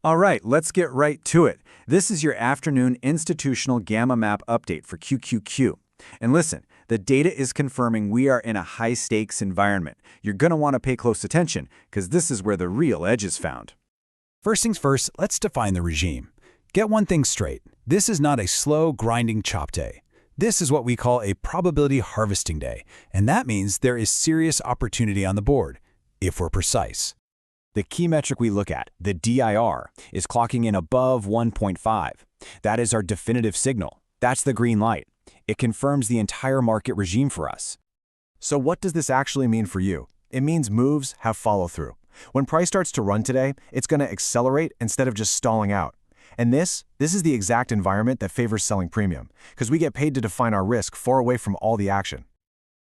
All right, let's get right to it. This is your afternoon institutional gamma map update for QQQ. And listen, the data is confirming we are in a high-stakes environment. You're going to want to pay close attention, because this is where the real edge is found. First things first, let's define the regime. Get one thing straight. This is not a slow, grinding chop day. This is what we call a probability harvesting day, and that means there is serious opportunity on the board, if we're precise. The key metric we look at, the DIR, is clocking in above 1.5. That is our definitive signal. That's the green light. It confirms the entire market regime for us. So what does this actually mean for you? It means moves have follow-through. When price starts to run today, it's going to accelerate instead of just stalling out. And this is the exact environment that favors selling premium, because we get paid to define our risk far away from all the action.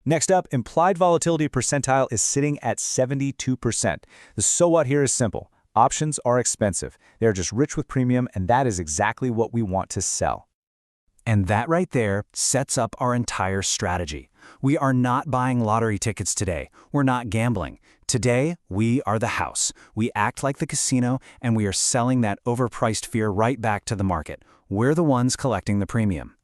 Next up, implied volatility percentile is sitting at 72%. The so what here is simple. Options are expensive. They're just rich with premium, and that is exactly what we want to sell. And that right there sets up our entire strategy. We are not buying lottery tickets today. We're not gambling. Today, we are the house. We act like the casino, and we are selling that overpriced fear right back to the market. We're the ones collecting the premium.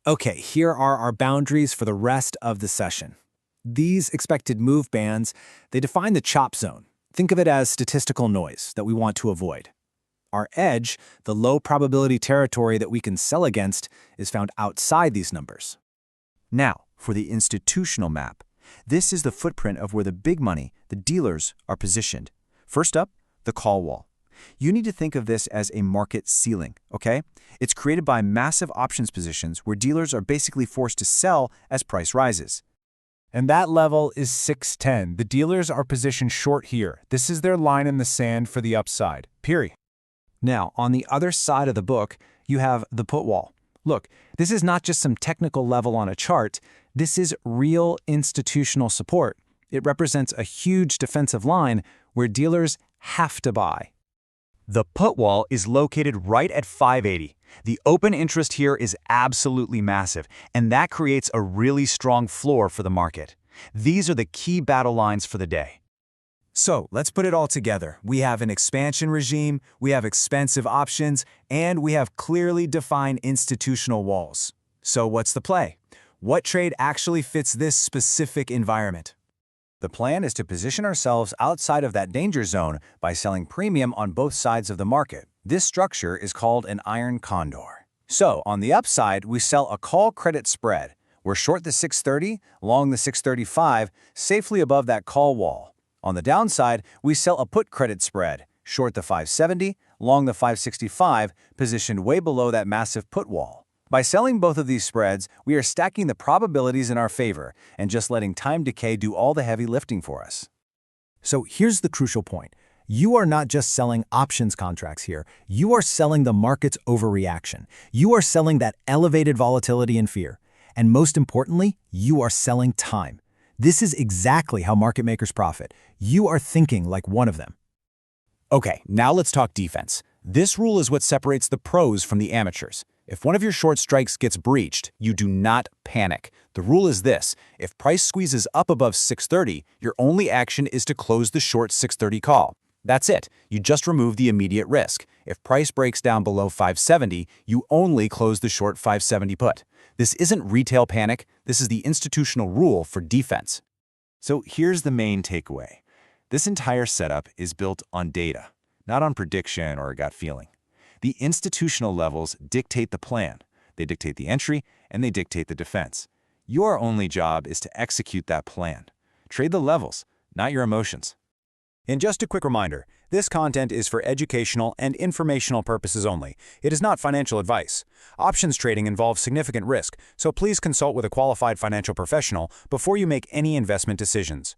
Okay, here are our boundaries for the rest of the session. These expected move bands, they define the chop zone. Think of it as statistical noise that we want to avoid. Our edge, the low probability territory that we can sell against, is found outside these numbers. Now, for the institutional map. This is the footprint of where the big money, the dealers, are positioned. First up, the call wall. You need to think of this as a market ceiling, okay? It's created by massive options positions where dealers are basically forced to sell as price rises. And that level is 610. The dealers are positioned short here. This is their line in the sand for the upside, period. Now, on the other side of the book, you have the put wall. Look, this is not just some technical level on a chart. This is real institutional support. It represents a huge defensive line where dealers have to buy. The put wall is located right at 580. The open interest here is absolutely massive, and that creates a really strong floor for the market. These are the key battle lines for the day. So let's put it all together. We have an expansion regime, we have expensive options, and we have clearly defined institutional walls. So what's the play? What trade actually fits this specific environment? The plan is to position ourselves outside of that danger zone by selling premium on both sides of the market. This structure is called an iron condor. So on the upside, we sell a call credit spread. We're short the 630, long the 635, safely above that call wall. On the downside, we sell a put credit spread, short the 570, long the 565, positioned way below that massive put wall. By selling both of these spreads, we are stacking the probabilities in our favor and just letting time decay do all the heavy lifting for us. So here's the crucial point. You are not just selling options contracts here. You are selling the market's overreaction. You are selling that elevated volatility and fear. And most importantly, you are selling time. This is exactly how market makers profit. You are thinking like one of them. Okay, now let's talk defense. This rule is what separates the pros from the amateurs. If one of your short strikes gets breached, you do not panic. The rule is this: if price squeezes up above 630, your only action is to close the short 630 call. That's it. You just remove the immediate risk. If price breaks down below 570, you only close the short 570 put. This isn't retail panic. This is the institutional rule for defense. So here's the main takeaway. This entire setup is built on data, not on prediction or a gut feeling. The institutional levels dictate the plan. They dictate the entry, and they dictate the defense. Your only job is to execute that plan. Trade the levels, not your emotions. And just a quick reminder, this content is for educational and informational purposes only. It is not financial advice. Options trading involves significant risk, so please consult with a qualified financial professional before you make any investment decisions.